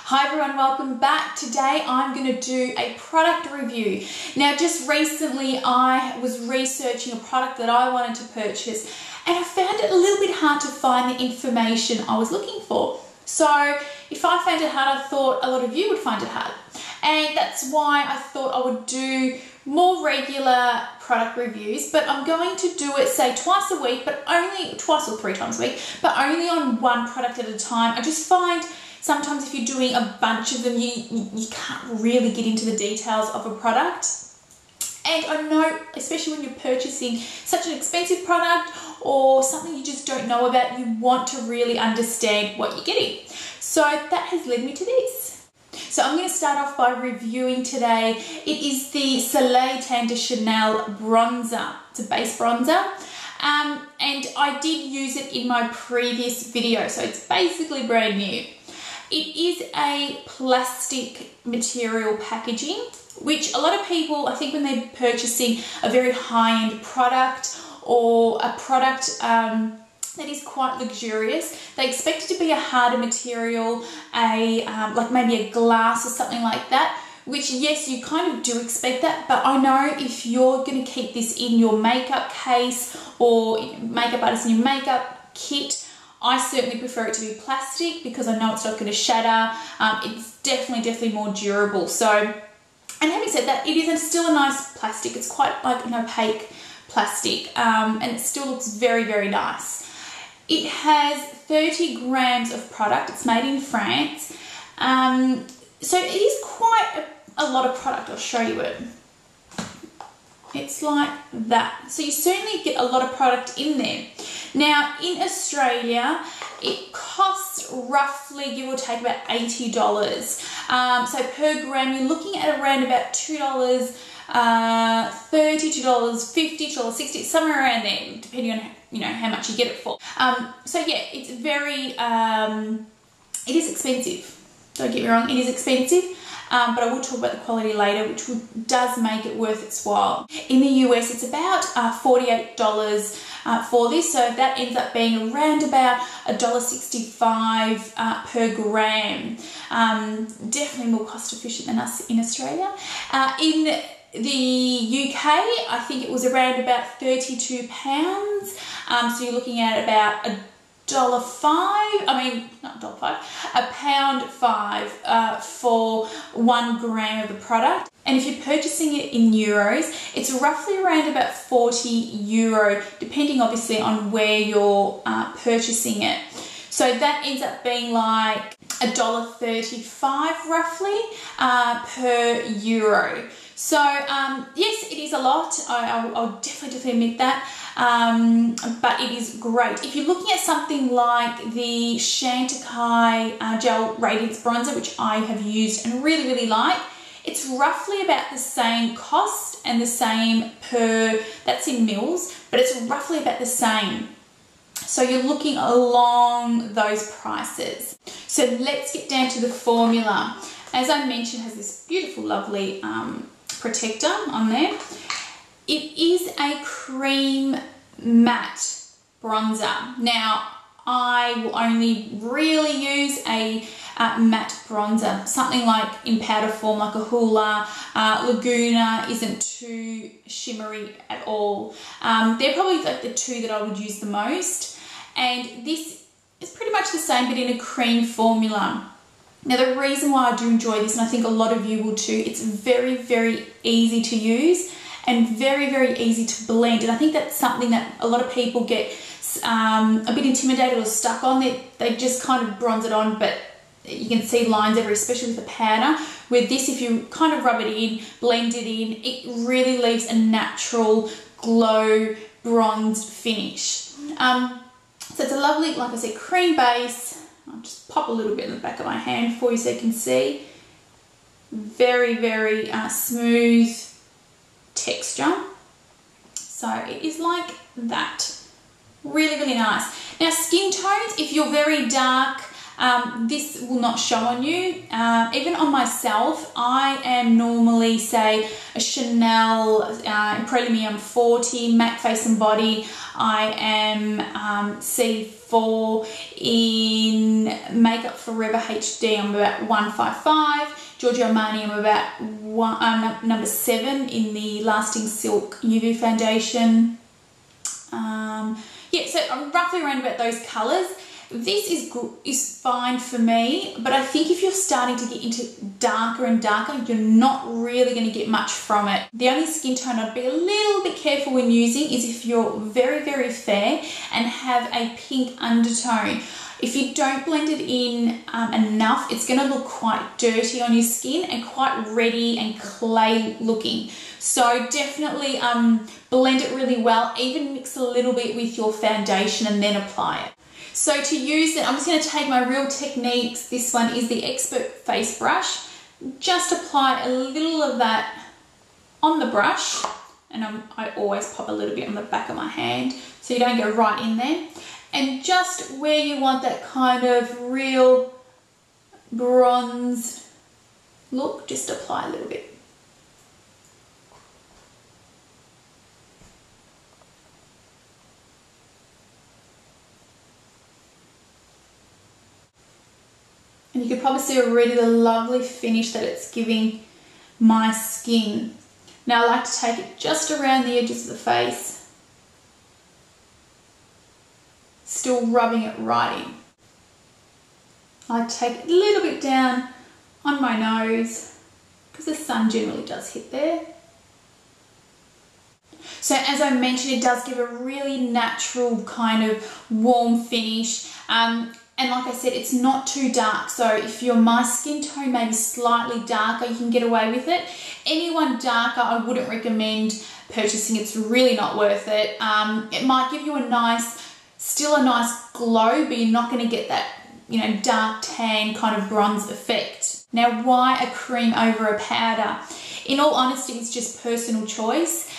Hi everyone, welcome back. Today I'm going to do a product review. Now just recently I was researching a product that I wanted to purchase and I found it a little bit hard to find the information I was looking for. So if I found it hard, I thought a lot of you would find it hard. And that's why I thought I would do more regular product reviews, but I'm going to do it say twice a week, but only twice or 3 times a week, but only on one product at a time. I just find sometimes if you're doing a bunch of them, you can't really get into the details of a product. And I know, especially when you're purchasing such an expensive product or something you just don't know about, you want to really understand what you're getting. So that has led me to this. So I'm going to start off by reviewing today. It is the Soleil Tan de Chanel bronzer. It's a base bronzer. And I did use it in my previous video, so it's basically brand new. It is a plastic material packaging, which a lot of people, I think when they're purchasing a very high-end product or a product that is quite luxurious, they expect it to be a harder material, like maybe a glass or something like that, which yes, you kind of do expect that, but I know if you're going to keep this in your makeup case or makeup artist in your makeup kit, I certainly prefer it to be plastic because I know it's not going to shatter. It's definitely more durable. So, and having said that, it is still a nice plastic. It's quite like an opaque plastic, and it still looks very nice. It has 30 grams of product. It's made in France. So it is quite a lot of product. I'll show you it. It's like that. So you certainly get a lot of product in there. Now in Australia, it costs roughly, give or take, about $80. So per gram, you're looking at around about $2, $30, $2, $50, $60, somewhere around there, depending on how much you get it for. So yeah, it's very, it is expensive. Don't get me wrong, it is expensive. But I will talk about the quality later, which does make it worth its while. In the US, it's about $48 for this, so that ends up being around about $1.65 per gram. Definitely more cost efficient than us in Australia. In the UK, I think it was around about £32. So you're looking at about £1.05 for 1 gram of the product. And if you're purchasing it in euros, it's roughly around about €40, depending obviously on where you're purchasing it. So that ends up being like $1.35 roughly per euro. So yes, it is a lot. I'll definitely admit that. But it is great. If you're looking at something like the Chantecaille Gel Radiance Bronzer, which I have used and really like, it's roughly about the same cost and the same per, that's in mils, but it's roughly about the same. So you're looking along those prices. So let's get down to the formula. As I mentioned, it has this beautiful, lovely protector on there. It is a cream matte bronzer. Now, I will only really use a matte bronzer. Something like in powder form, like a Hoola, Laguna isn't too shimmery at all. They're probably like the 2 that I would use the most. And this is pretty much the same, but in a cream formula. Now the reason why I do enjoy this, and I think a lot of you will too, it's very easy to use and very easy to blend. And I think that's something that a lot of people get a bit intimidated or stuck on. They just kind of bronze it on, but you can see lines everywhere, especially with the powder. With this, if you kind of rub it in, blend it in, it really leaves a natural glow bronzed finish. So it's a lovely, like I said, cream base. I'll just pop a little bit in the back of my hand for you so you can see. Very smooth texture. So it is like that. Really nice. Now skin tones, if you're very dark, this will not show on you. Even on myself, I am normally, say, a Chanel Premium 40 Matte Face and Body. I am C4 in Makeup Forever HD. I'm about 155. Giorgio Armani, I'm about number 7 in the Lasting Silk UV foundation. Yeah, so I'm roughly around about those colours. This is fine for me, but I think if you're starting to get into darker and darker, you're not really going to get much from it. The only skin tone I'd be a little bit careful when using is if you're very, very fair and have a pink undertone. If you don't blend it in enough, it's going to look quite dirty on your skin and quite reddy and clay looking. So definitely blend it really well, even mix a little bit with your foundation and then apply it. So to use it, I'm just going to take my Real Techniques. This one is the Expert Face Brush. Just apply a little of that on the brush, and I always pop a little bit on the back of my hand so you don't go right in there. And just where you want that kind of real bronze look, just apply a little bit. And you can probably see already the lovely finish that it's giving my skin. Now I like to take it just around the edges of the face, still rubbing it right in. I like to take it a little bit down on my nose because the sun generally does hit there. So as I mentioned, it does give a really natural kind of warm finish. And like I said, it's not too dark. So if you're my skin tone, maybe slightly darker, you can get away with it. Anyone darker, I wouldn't recommend purchasing. It's really not worth it. It might give you still a nice glow, but you're not going to get that, you know, dark tan kind of bronze effect. Now, why a cream over a powder? In all honesty, it's just personal choice.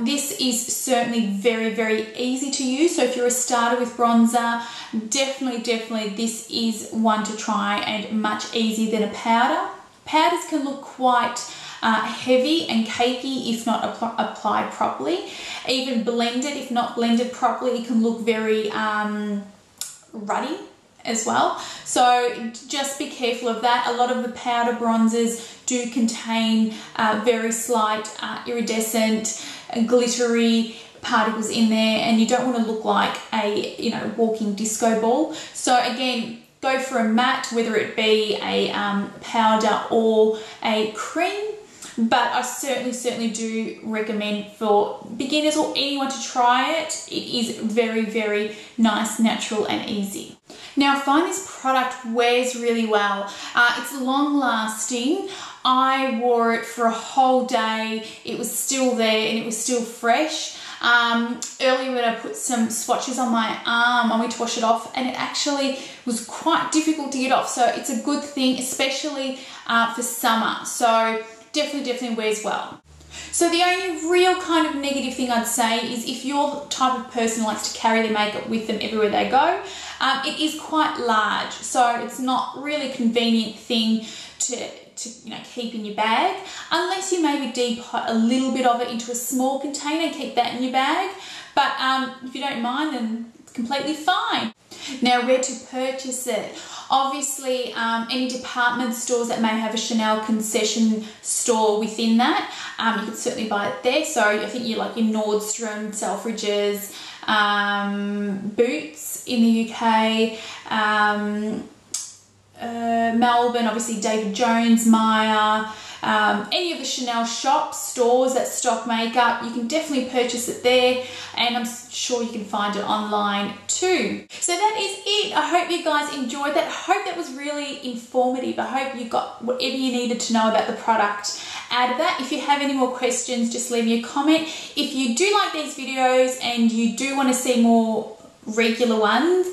This is certainly very, very easy to use. So if you're a starter with bronzer, definitely this is one to try and much easier than a powder. Powders can look quite heavy and cakey if not applied properly. Even blended, if not blended properly, it can look very ruddy as well. So just be careful of that. A lot of the powder bronzers do contain very slight iridescent and glittery particles in there, and you don't want to look like a, you know, walking disco ball. So again, go for a matte, whether it be a powder or a cream. But I certainly do recommend for beginners or anyone to try it. It is very, very nice, natural and easy. Now I find this product wears really well. It's long lasting. I wore it for a whole day. It was still there and it was still fresh. Earlier when I put some swatches on my arm, I went to wash it off and it actually was quite difficult to get off. So it's a good thing, especially for summer. So definitely wears well. So the only real kind of negative thing I'd say is if you're the type of person who likes to carry their makeup with them everywhere they go, it is quite large. So it's not really a convenient thing to you know, keep in your bag, unless you maybe depot a little bit of it into a small container and keep that in your bag. But if you don't mind, then it's completely fine. Now, where to purchase it? Obviously, any department stores that may have a Chanel concession store within that, you can certainly buy it there. So I think you like your Nordstrom, Selfridges, Boots in the UK, Melbourne, obviously David Jones, Maya, any of the Chanel shops, stores that stock makeup, you can definitely purchase it there, and I'm sure you can find it online too. So that is it. I hope you guys enjoyed that. I hope that was really informative. I hope you got whatever you needed to know about the product out of that. If you have any more questions, just leave me a comment. If you do like these videos and you do want to see more regular ones,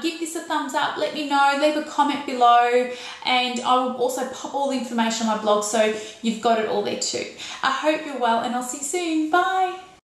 give this a thumbs up, let me know, leave a comment below, and I will also pop all the information on my blog so you've got it all there too. I hope you're well and I'll see you soon. Bye.